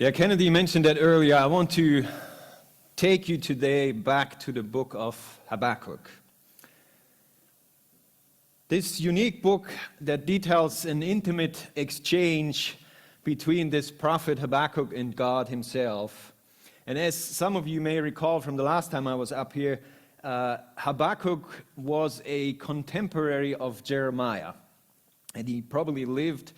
Yeah, Kennedy mentioned that earlier. I want to take you today back to the book of Habakkuk. This unique book that details an intimate exchange between this prophet Habakkuk and God himself. And as some of you may recall from the last time I was up here, Habakkuk was a contemporary of Jeremiah. And he probably lived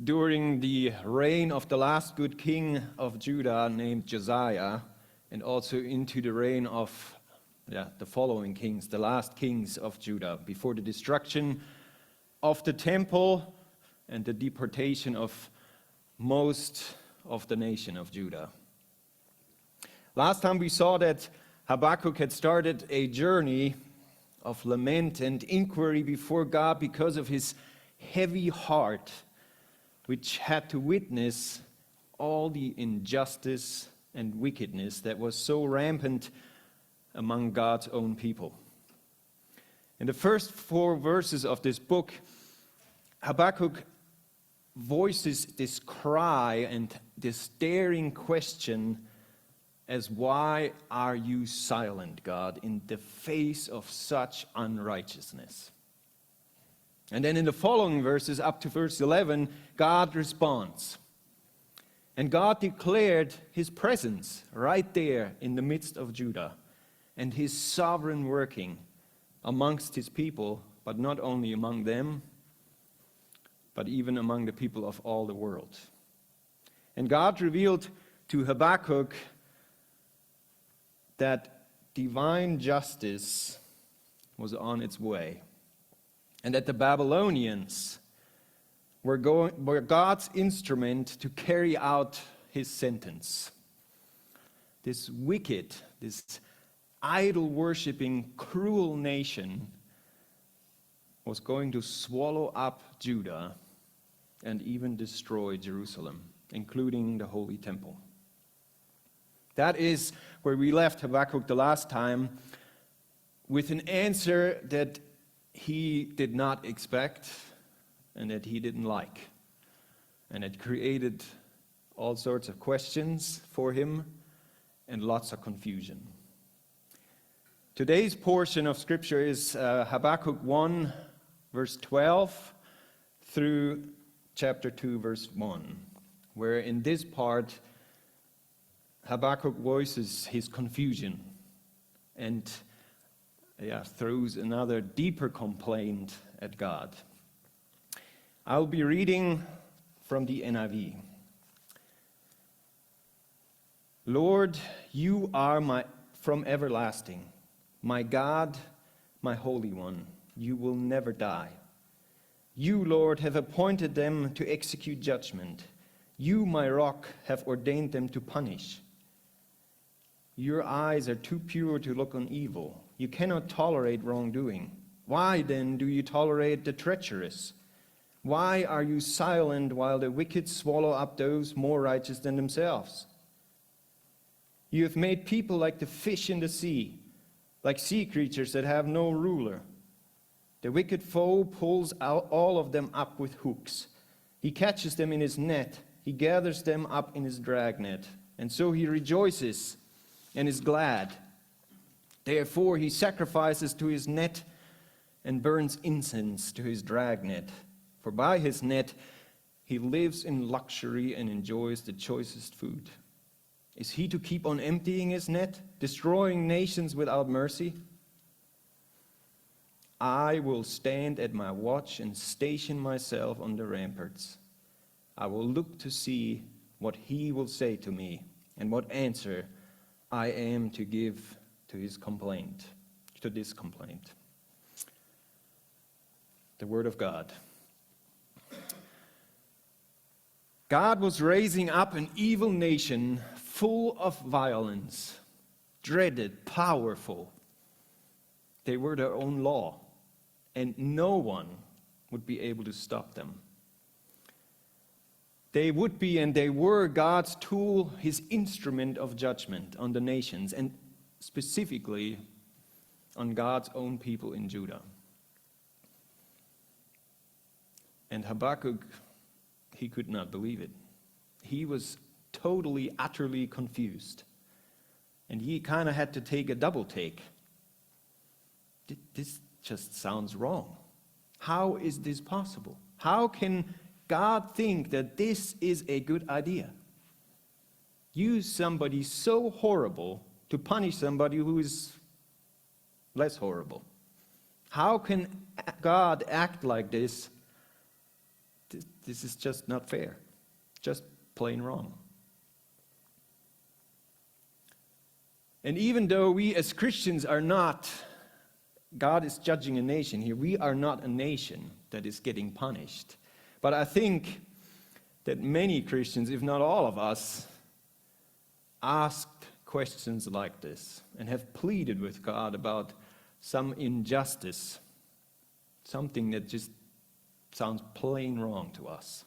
during the reign of the last good king of Judah named Josiah, and also into the reign of the following kings, the last kings of Judah, before the destruction of the temple and the deportation of most of the nation of Judah. Last time we saw that Habakkuk had started a journey of lament and inquiry before God because of his heavy heart, which had to witness all the injustice and wickedness that was so rampant among God's own people. In the first 4 verses of this book, Habakkuk voices this cry and this staring question as, why are you silent, God, in the face of such unrighteousness? And then in the following verses, up to verse 11, God responds. And God declared his presence right there in the midst of Judah and his sovereign working amongst his people, but not only among them, but even among the people of all the world. And God revealed to Habakkuk that divine justice was on its way, and that the Babylonians were God's instrument to carry out his sentence. This wicked, this idol-worshipping, cruel nation was going to swallow up Judah and even destroy Jerusalem, including the Holy Temple. That is where we left Habakkuk the last time, with an answer that he did not expect and that he didn't like. And it created all sorts of questions for him and lots of confusion. Today's portion of Scripture is Habakkuk 1, verse 12 through chapter 2, verse 1, where in this part Habakkuk voices his confusion and throws another deeper complaint at God. I'll be reading from the NIV. Lord, you are from everlasting. My God, my Holy One, you will never die. You, Lord, have appointed them to execute judgment. You, my rock, have ordained them to punish. Your eyes are too pure to look on evil. You cannot tolerate wrongdoing. Why then do you tolerate the treacherous? Why are you silent while the wicked swallow up those more righteous than themselves? You have made people like the fish in the sea, like sea creatures that have no ruler. The wicked foe pulls out all of them up with hooks. He catches them in his net. He gathers them up in his dragnet. And so he rejoices and is glad. Therefore he sacrifices to his net and burns incense to his dragnet. For by his net he lives in luxury and enjoys the choicest food. Is he to keep on emptying his net, destroying nations without mercy? I will stand at my watch and station myself on the ramparts. I will look to see what he will say to me and what answer I am to give to this complaint. The word of God. God was raising up an evil nation full of violence, dreaded, powerful. They were their own law, and no one would be able to stop them. They would be, and they were, God's tool, his instrument of judgment on the nations, and specifically on God's own people in Judah. And Habakkuk, he could not believe it. He was totally, utterly confused. And he kind of had to take a double take. This just sounds wrong. How is this possible? How can God think that this is a good idea? Use somebody so horrible to punish somebody who is less horrible. How can God act like this? This is just not fair. Just plain wrong. And even though we as Christians are not, God is judging a nation here, we are not a nation that is getting punished. But I think that many Christians, if not all of us, asked questions like this and have pleaded with God about some injustice, something that just sounds plain wrong to us.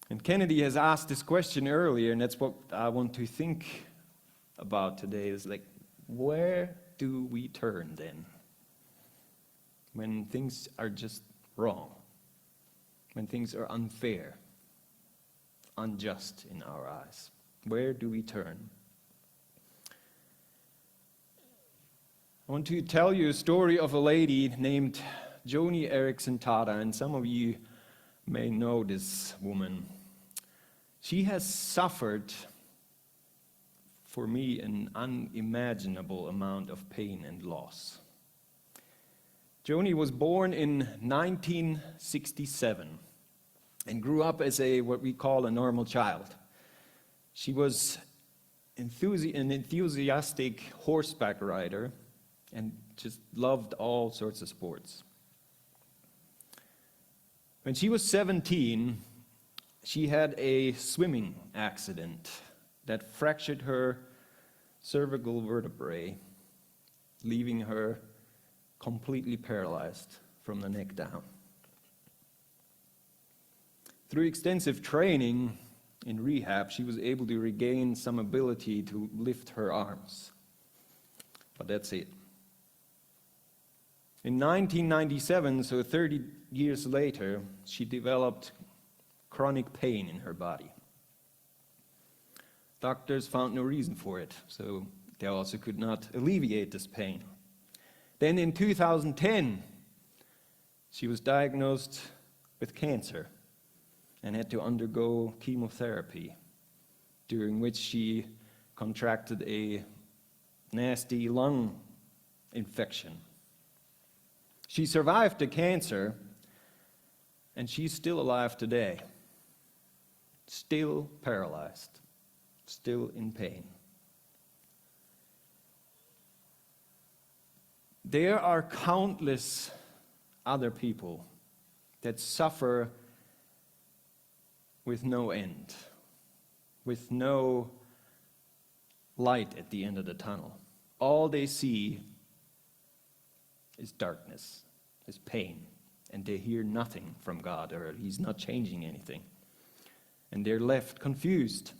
And Kennedy has asked this question earlier, and that's what I want to think about today, is like, where do we turn then? When things are just wrong, when things are unfair, unjust in our eyes, where do we turn? I want to tell you a story of a lady named Joni Eareckson Tada, and some of you may know this woman. She has suffered, for me, an unimaginable amount of pain and loss. Joni was born in 1967 and grew up as what we call a normal child. She was an enthusiastic horseback rider and just loved all sorts of sports. When she was 17, she had a swimming accident that fractured her cervical vertebrae, leaving her completely paralyzed from the neck down. Through extensive training in rehab, she was able to regain some ability to lift her arms. But that's it. In 1997, so 30 years later, she developed chronic pain in her body. Doctors found no reason for it, so they also could not alleviate this pain. Then in 2010, she was diagnosed with cancer and had to undergo chemotherapy, during which she contracted a nasty lung infection. She survived the cancer, and she's still alive today, still paralyzed, still in pain. There are countless other people that suffer with no end, with no light at the end of the tunnel. All they see is darkness, is pain, and they hear nothing from God, or He's not changing anything. And they're left confused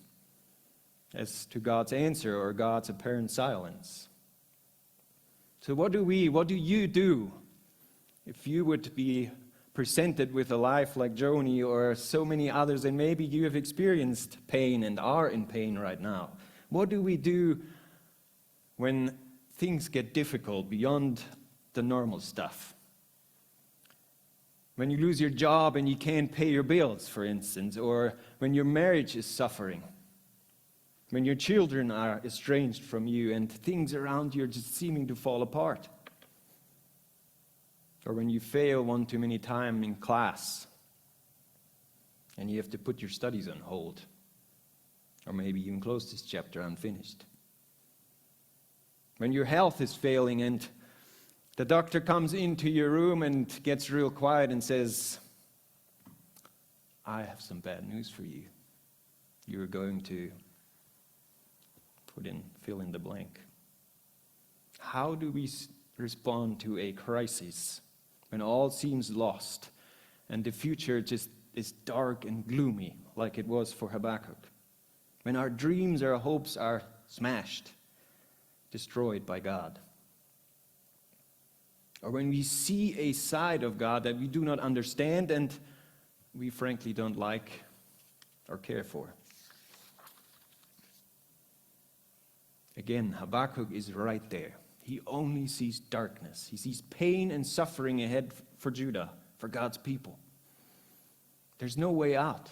as to God's answer or God's apparent silence. So what do you do if you would be presented with a life like Joni or so many others, and maybe you have experienced pain and are in pain right now? What do we do when things get difficult beyond the normal stuff? When you lose your job and you can't pay your bills, for instance, or when your marriage is suffering, when your children are estranged from you and things around you are just seeming to fall apart, or when you fail one too many times in class and you have to put your studies on hold, or maybe even close this chapter unfinished. When your health is failing and the doctor comes into your room and gets real quiet and says, "I have some bad news for you. You're going to fill in the blank." How do we respond to a crisis when all seems lost and the future just is dark and gloomy like it was for Habakkuk? When our dreams, our hopes are smashed, destroyed by God? Or when we see a side of God that we do not understand and we frankly don't like, or care for. Again, Habakkuk is right there. He only sees darkness. He sees pain and suffering ahead for Judah, for God's people. There's no way out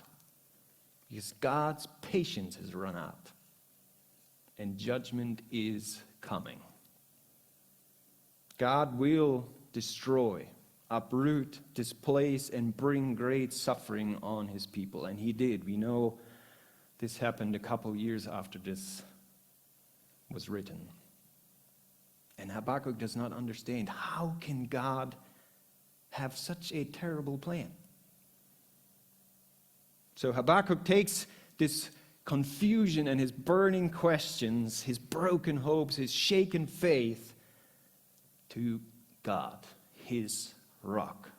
because God's patience has run out and judgment is coming. God will destroy, uproot, displace, and bring great suffering on his people. And he did. We know this happened a couple years after this was written. And Habakkuk does not understand, how can God have such a terrible plan? So Habakkuk takes this confusion and his burning questions, his broken hopes, his shaken faith to God, his rock.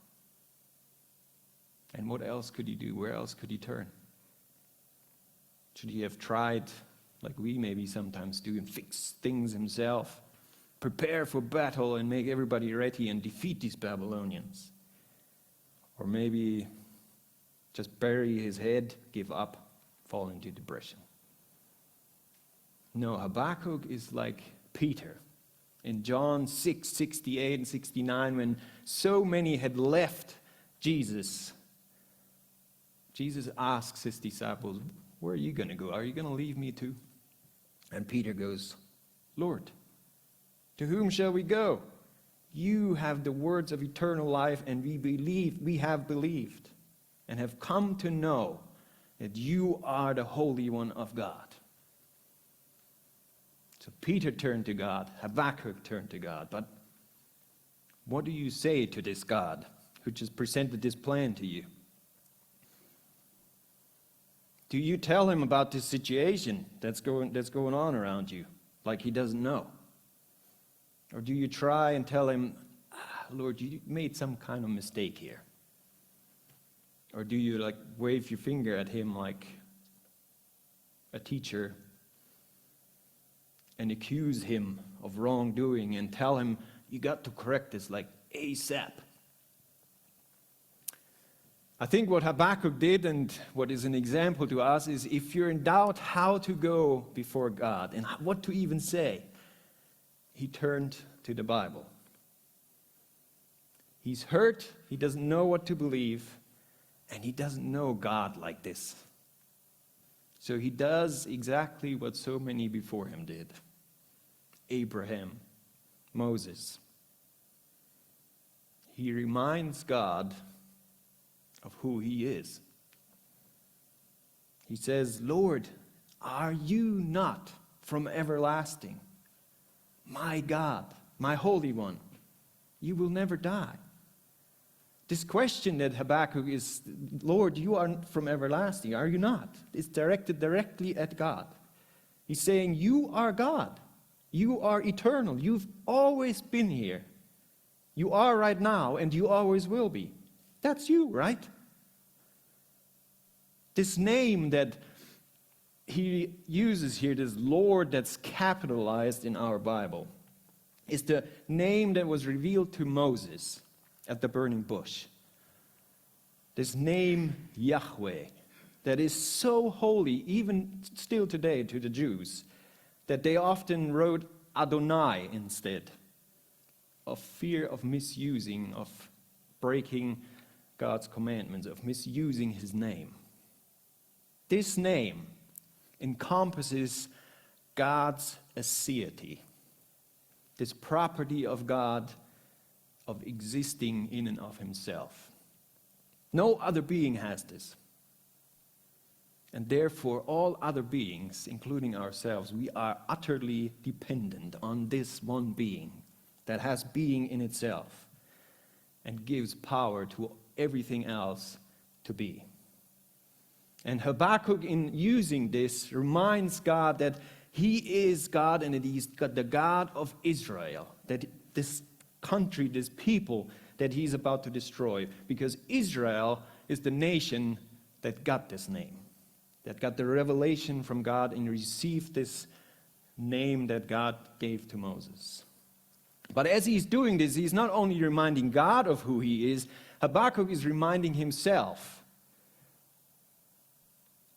And what else could he do? Where else could he turn? Should he have tried, like we maybe sometimes do, and fix things himself, prepare for battle and make everybody ready and defeat these Babylonians? Or maybe just bury his head, give up, fall into depression. No, Habakkuk is like Peter in John 6:68 and 69, when so many had left Jesus. Jesus asks his disciples, where are you going to go? Are you going to leave me too? And Peter goes, Lord, to whom shall we go? You have the words of eternal life, and we have believed and have come to know that you are the Holy One of God. So Peter turned to God, Habakkuk turned to God. But what do you say to this God who just presented this plan to you? Do you tell him about this situation that's going on around you, like he doesn't know? Or do you try and tell him, Lord, you made some kind of mistake here? Or do you like wave your finger at him like a teacher and accuse him of wrongdoing and tell him, you got to correct this like ASAP? I think what Habakkuk did, and what is an example to us, is if you're in doubt how to go before God and what to even say, he turned to the Bible. He's hurt, he doesn't know what to believe, and he doesn't know God like this. So he does exactly what so many before him did. Abraham, Moses. He reminds God of who he is. He says, Lord, are you not from everlasting? My God, my Holy One, you will never die. This question that Habakkuk is, Lord, you are from everlasting, are you not? It's directed directly at God. He's saying, you are God. You are eternal. You've always been here. You are right now, and you always will be. That's you, right? This name that he uses here, this Lord that's capitalized in our Bible, is the name that was revealed to Moses at the burning bush. This name, Yahweh, that is so holy, even still today to the Jews, that they often wrote Adonai instead, of fear of misusing, of breaking God's commandments, of misusing his name. This name encompasses God's aseity, this property of God of existing in and of himself. No other being has this. And therefore, all other beings, including ourselves, we are utterly dependent on this one being that has being in itself and gives power to everything else to be. And Habakkuk, in using this, reminds God that he is God and that he's the God of Israel, that this country, this people that he's about to destroy, because Israel is the nation that got this name, that got the revelation from God and received this name that God gave to Moses. But as he's doing this, he's not only reminding God of who he is, Habakkuk is reminding himself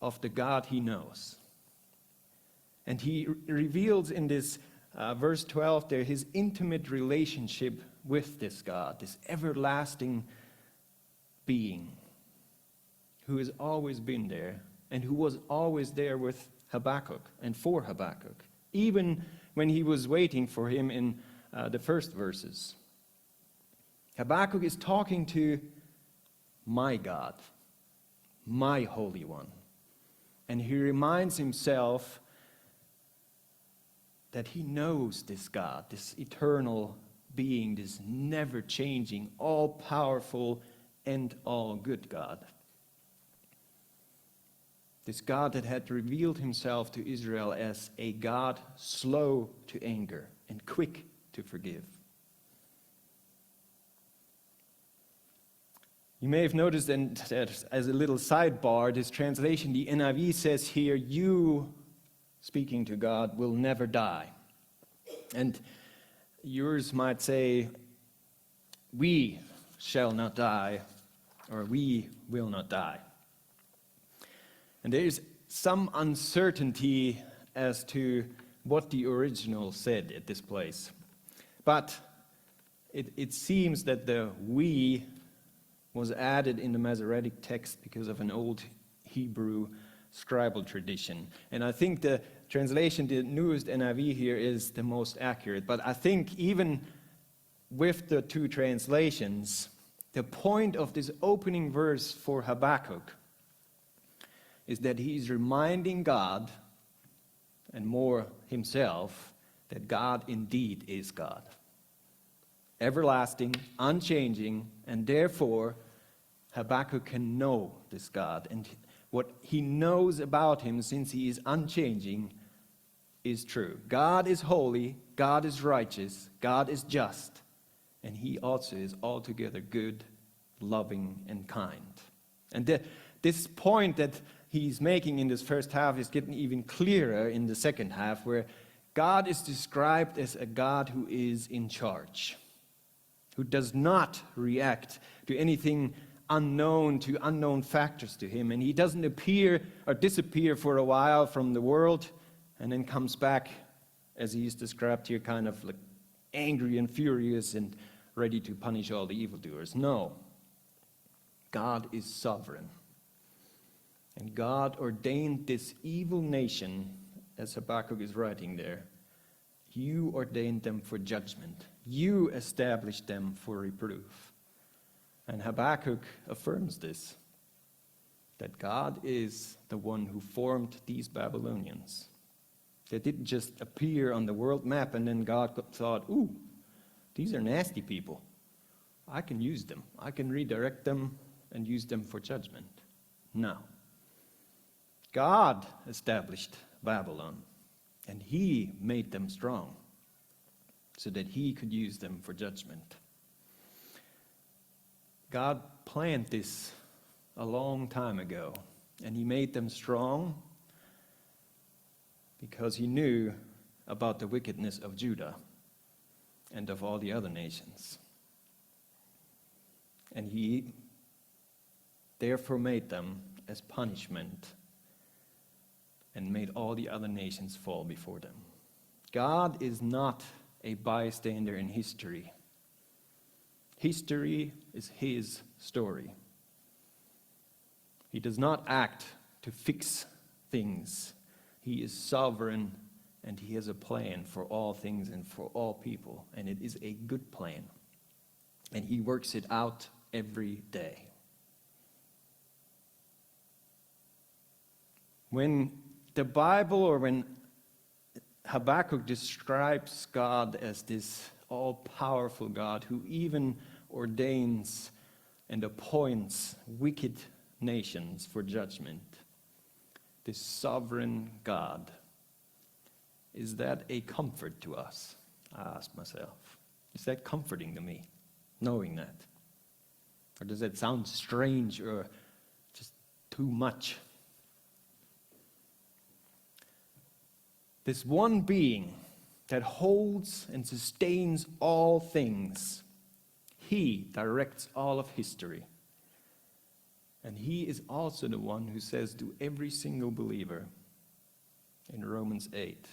of the God he knows. And he reveals in this verse 12 there his intimate relationship with this God, this everlasting being who has always been there and who was always there with Habakkuk and for Habakkuk, even when he was waiting for him in the first verses. Habakkuk is talking to my God, my Holy One. And he reminds himself that he knows this God, this eternal being, this never-changing, all-powerful, and all-good God. This God that had revealed himself to Israel as a God slow to anger and quick to forgive. You may have noticed that as a little sidebar, this translation, the NIV says here, you, speaking to God, will never die. And yours might say, we shall not die, or we will not die. And there is some uncertainty as to what the original said at this place. But it seems that the we was added in the Masoretic text because of an old Hebrew scribal tradition. And I think the translation, the newest NIV here, is the most accurate. But I think even with the two translations, the point of this opening verse for Habakkuk is that he is reminding God, and more himself, that God indeed is God. Everlasting, unchanging, and therefore Habakkuk can know this God. And what he knows about him, since he is unchanging, is true. God is holy, God is righteous, God is just, and he also is altogether good, loving, and kind. And this point that he's making in this first half is getting even clearer in the second half, where God is described as a God who is in charge, who does not react to anything unknown, to unknown factors to him. And he doesn't appear or disappear for a while from the world and then comes back, as he is described here, kind of like angry and furious and ready to punish all the evildoers. No. God is sovereign. And God ordained this evil nation, as Habakkuk is writing there. You ordained them for judgment. You established them for reproof. And Habakkuk affirms this, that God is the one who formed these Babylonians. They didn't just appear on the world map and then God thought, ooh, these are nasty people. I can use them. I can redirect them and use them for judgment. No. God established Babylon, and he made them strong so that he could use them for judgment. God planned this a long time ago, and he made them strong because he knew about the wickedness of Judah and of all the other nations. And he therefore made them as punishment and made all the other nations fall before them. God is not a bystander in history. History is his story. He does not act to fix things. He is sovereign, and he has a plan for all things and for all people, and it is a good plan. And he works it out every day. When the Bible, or when Habakkuk describes God as this all-powerful God who even ordains and appoints wicked nations for judgment, this sovereign God, is that a comfort to us? I ask myself. Is that comforting to me, knowing that? Or does that sound strange or just too much? This one being that holds and sustains all things, he directs all of history. And he is also the one who says to every single believer in Romans 8,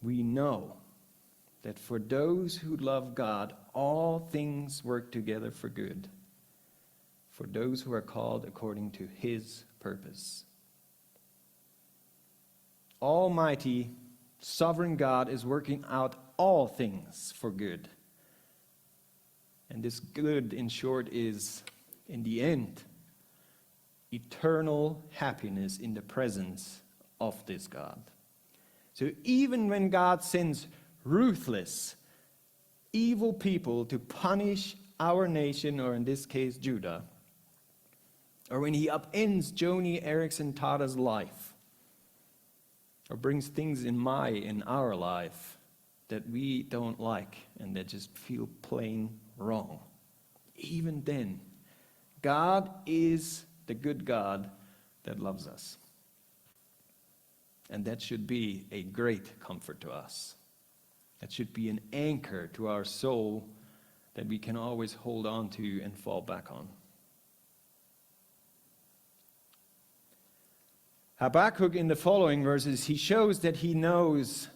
we know that for those who love God, all things work together for good, for those who are called according to his purpose. Almighty, sovereign God is working out all things for good. And this good, in short, is, in the end, eternal happiness in the presence of this God. So even when God sends ruthless, evil people to punish our nation, or in this case, Judah, or when he upends Joni Eareckson Tada's life, or brings things in our life that we don't like and that just feel plain wrong, even then, God is the good God that loves us. And that should be a great comfort to us. That should be an anchor to our soul that we can always hold on to and fall back on. Habakkuk, in the following verses, he shows that he knows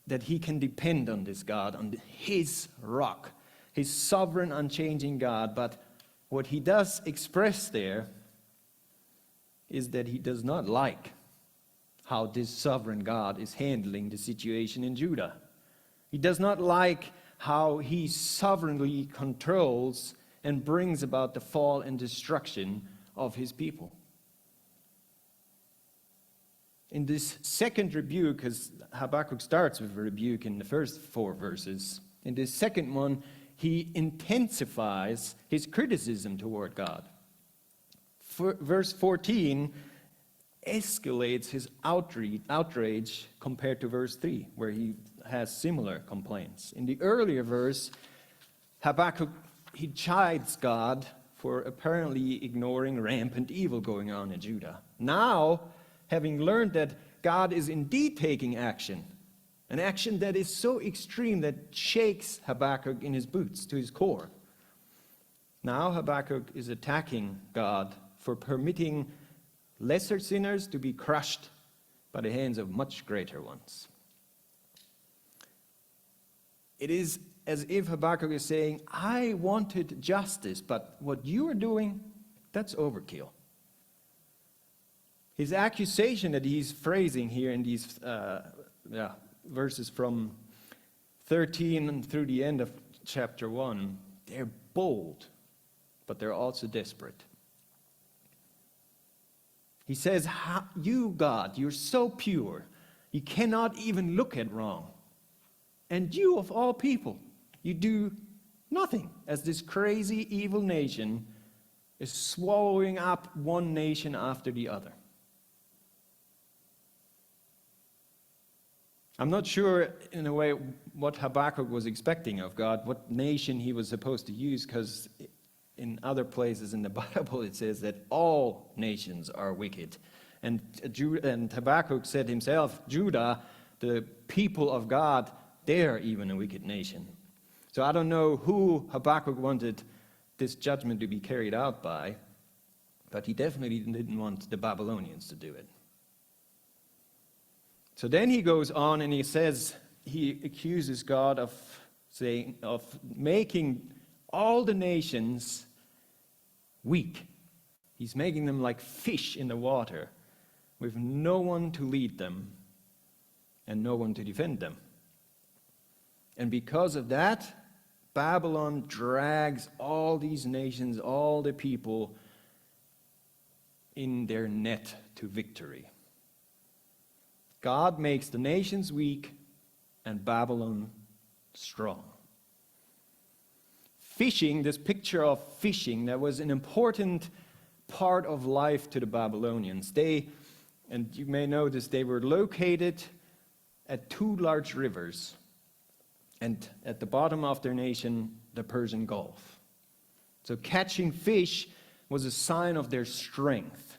that he can depend on this God, on his rock, his sovereign, unchanging God. But what he does express there is that he does not like how this sovereign God is handling the situation in Judah. He does not like how he sovereignly controls and brings about the fall and destruction of his people. In this second rebuke, because Habakkuk starts with a rebuke in the first 4 verses, in this second one, he intensifies his criticism toward God. Verse 14 escalates his outrage compared to verse 3, where he has similar complaints. In the earlier verse, Habakkuk, he chides God for apparently ignoring rampant evil going on in Judah. Now, having learned that God is indeed taking action, an action that is so extreme that shakes Habakkuk in his boots to his core. Now Habakkuk is attacking God for permitting lesser sinners to be crushed by the hands of much greater ones. It is as if Habakkuk is saying, I wanted justice, but what you are doing, that's overkill. His accusation that he's phrasing here in these verses from 13 through the end of chapter 1, they're bold, but they're also desperate. He says, you, God, you're so pure, you cannot even look at wrong. And you, of all people, you do nothing as this crazy, evil nation is swallowing up one nation after the other. I'm not sure, in a way, what Habakkuk was expecting of God, what nation he was supposed to use, because in other places in the Bible it says that all nations are wicked. And Habakkuk said himself, Judah, the people of God, they're even a wicked nation. So I don't know who Habakkuk wanted this judgment to be carried out by, but he definitely didn't want the Babylonians to do it. So then he goes on and he accuses God of making all the nations weak. He's making them like fish in the water, with no one to lead them and no one to defend them. And because of that, Babylon drags all these nations, all the people, in their net to victory. God makes the nations weak and Babylon strong. Fishing, this picture of fishing, that was an important part of life to the Babylonians. And you may know this, they were located at 2 large rivers, and at the bottom of their nation, the Persian Gulf. So catching fish was a sign of their strength.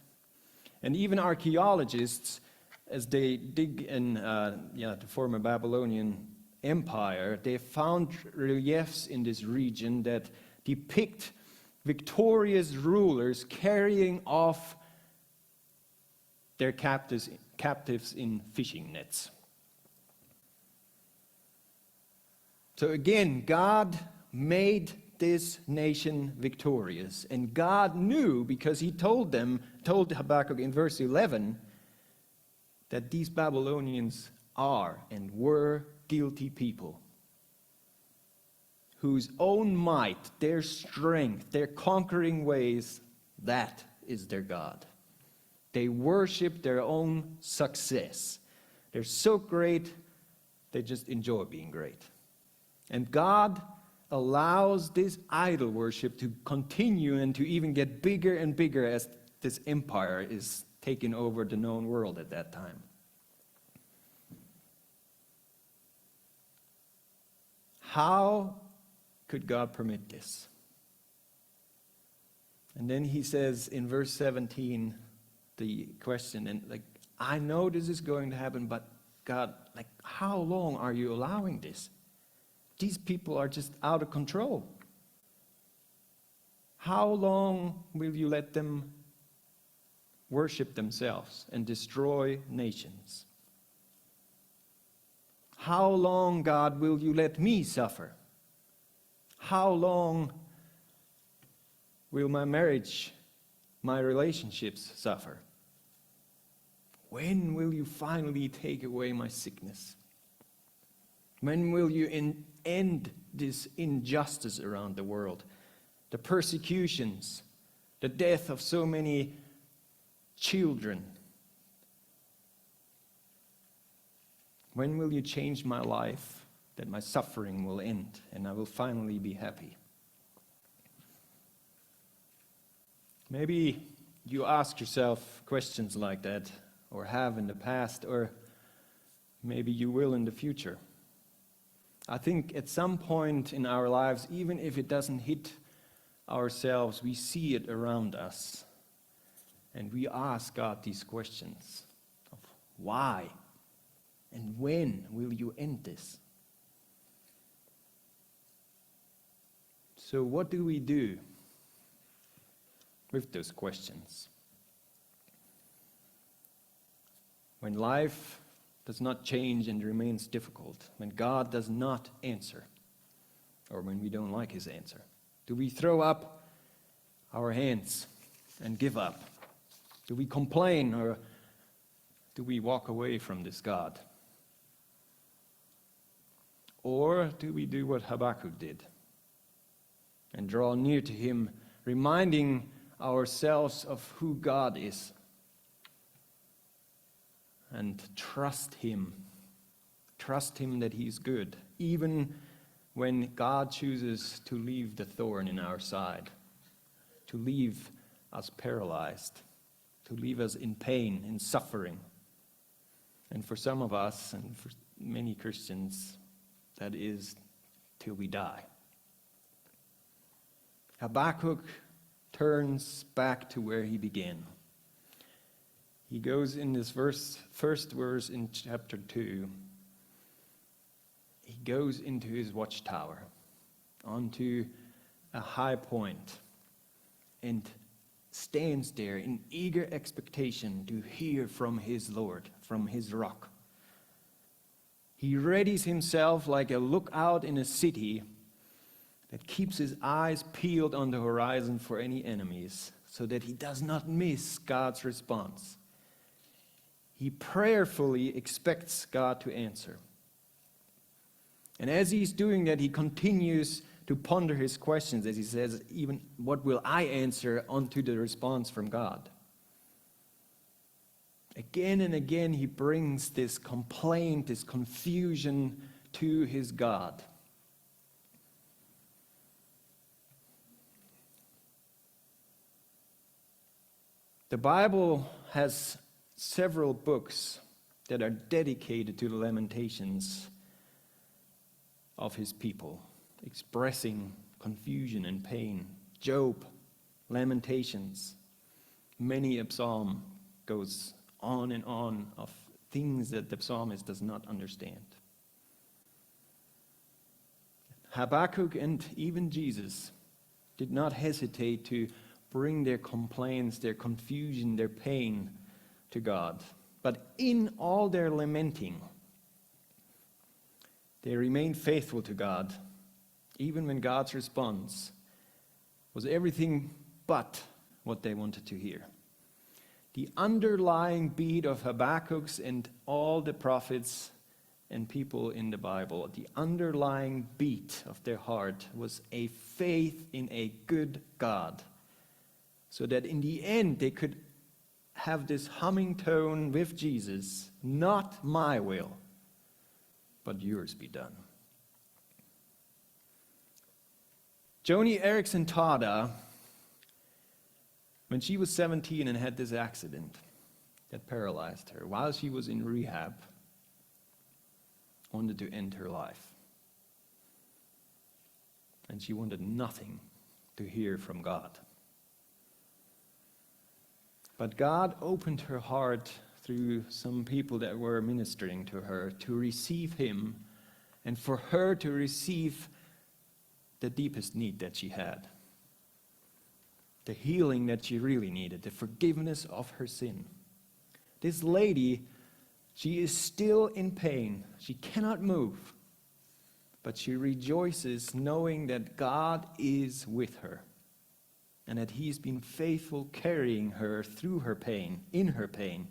And even archaeologists, as they dig in the former Babylonian Empire, they found reliefs in this region that depict victorious rulers carrying off their captives in fishing nets. So again, God made this nation victorious. And God knew, because he told Habakkuk in verse 11, that these Babylonians are and were guilty people, whose own might, their strength, their conquering ways, that is their God. They worship their own success. They're so great, they just enjoy being great. And God allows this idol worship to continue and to even get bigger and bigger as this empire is taking over the known world at that time. How could God permit this? And then he says in verse 17, the question, and I know this is going to happen, but God, how long are you allowing this? These people are just out of control. How long will you let them worship themselves and destroy nations? How long, God, will you let me suffer? How long will my marriage, my relationships suffer? When will you finally take away my sickness? When will you end this injustice around the world? The persecutions, the death of so many children. When will you change my life that my suffering will end and I will finally be happy? Maybe you ask yourself questions like that, or have in the past, or maybe you will in the future. I think at some point in our lives, even if it doesn't hit ourselves, we see it around us. And we ask God these questions of why and when will you end this? So what do we do with those questions? When life does not change and remains difficult, when God does not answer, or when we don't like his answer, do we throw up our hands and give up? Do we complain, or do we walk away from this God? Or do we do what Habakkuk did and draw near to him, reminding ourselves of who God is, and trust him that he's good, even when God chooses to leave the thorn in our side, to leave us paralyzed, to leave us in pain, in suffering. And for some of us, and for many Christians, that is till we die. Habakkuk turns back to where he began. He goes in this first verse in chapter 2. He goes into his watchtower, onto a high point, and stands there in eager expectation to hear from his Lord, from his rock. He readies himself like a lookout in a city that keeps his eyes peeled on the horizon for any enemies, so that he does not miss God's response. He prayerfully expects God to answer. And as he's doing that, he continues to ponder his questions, as he says, even what will I answer unto the response from God? Again and again, he brings this complaint, this confusion to his God. The Bible has several books that are dedicated to the lamentations of his people, expressing confusion and pain. Job, Lamentations, many a psalm goes on and on of things that the psalmist does not understand. Habakkuk and even Jesus did not hesitate to bring their complaints, their confusion, their pain to God. But in all their lamenting, they remained faithful to God, even when God's response was everything but what they wanted to hear. The underlying beat of Habakkuk's and all the prophets and people in the Bible, the underlying beat of their heart was a faith in a good God, so that in the end they could have this humming tone with Jesus, not my will, but yours be done. Joni Eareckson Tada, when she was 17 and had this accident that paralyzed her, while she was in rehab, wanted to end her life. And she wanted nothing to hear from God. But God opened her heart through some people that were ministering to her to receive Him and for her to receive the deepest need that she had. The healing that she really needed, the forgiveness of her sin. This lady, she is still in pain. She cannot move. But she rejoices knowing that God is with her and that He's been faithful carrying her through her pain, in her pain,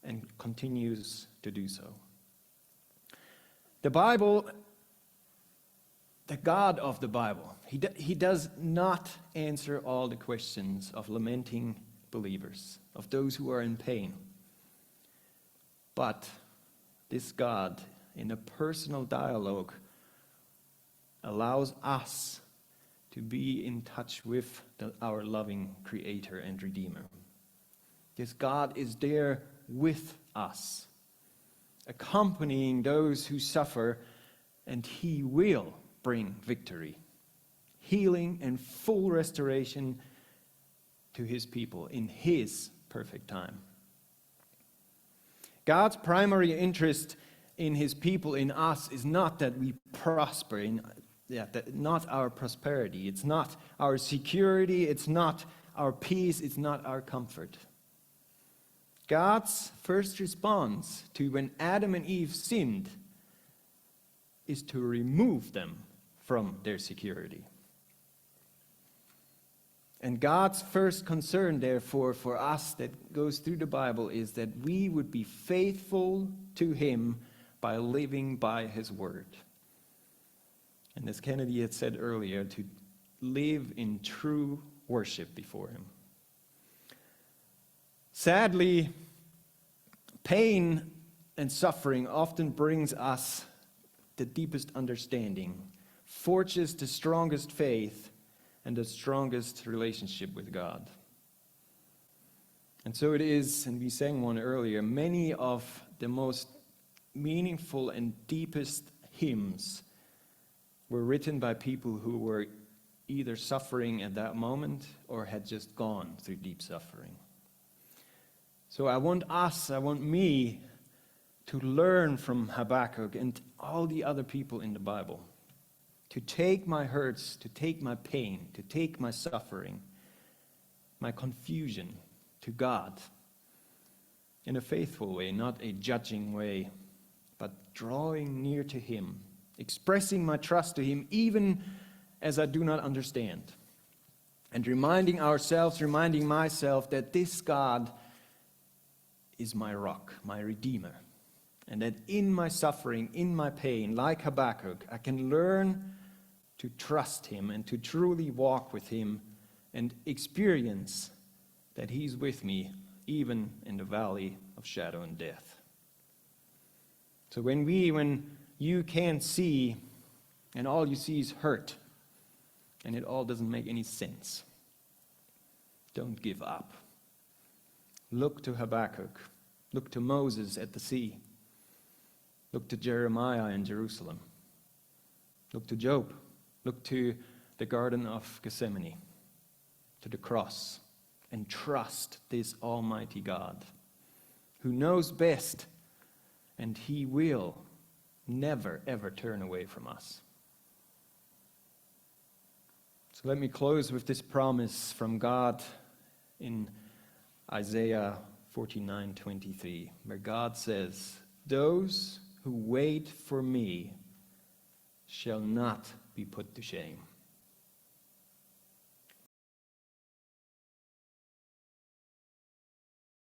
and continues to do so. The Bible, the God of the Bible, He does not answer all the questions of lamenting believers, of those who are in pain. But this God, in a personal dialogue, allows us to be in touch with our loving Creator and Redeemer. This God is there with us, accompanying those who suffer, and He will bring victory, healing, and full restoration to His people in His perfect time. God's primary interest in His people, in us, is not that we prosper, not our prosperity. It's not our security. It's not our peace. It's not our comfort. God's first response to when Adam and Eve sinned is to remove them from their security. And God's first concern, therefore, for us that goes through the Bible is that we would be faithful to Him by living by His word. And as Kennedy had said earlier, to live in true worship before Him. Sadly, pain and suffering often brings us the deepest understanding, forges the strongest faith, and the strongest relationship with God. And so it is, and we sang one earlier, many of the most meaningful and deepest hymns were written by people who were either suffering at that moment or had just gone through deep suffering. So I want me to learn from Habakkuk and all the other people in the Bible, to take my hurts, to take my pain, to take my suffering, my confusion to God in a faithful way, not a judging way, but drawing near to Him, expressing my trust to Him even as I do not understand, and reminding myself that this God is my rock, my Redeemer, and that in my suffering, in my pain, like Habakkuk, I can learn to trust Him and to truly walk with Him and experience that He's with me even in the valley of shadow and death. So when you can't see and all you see is hurt and it all doesn't make any sense, don't give up. Look to Habakkuk. Look to Moses at the sea. Look to Jeremiah in Jerusalem. Look to Job. Look to the Garden of Gethsemane, to the cross, and trust this Almighty God who knows best, and He will never, ever turn away from us. So let me close with this promise from God in Isaiah 49:23, where God says, "Those who wait for me shall not be put to shame."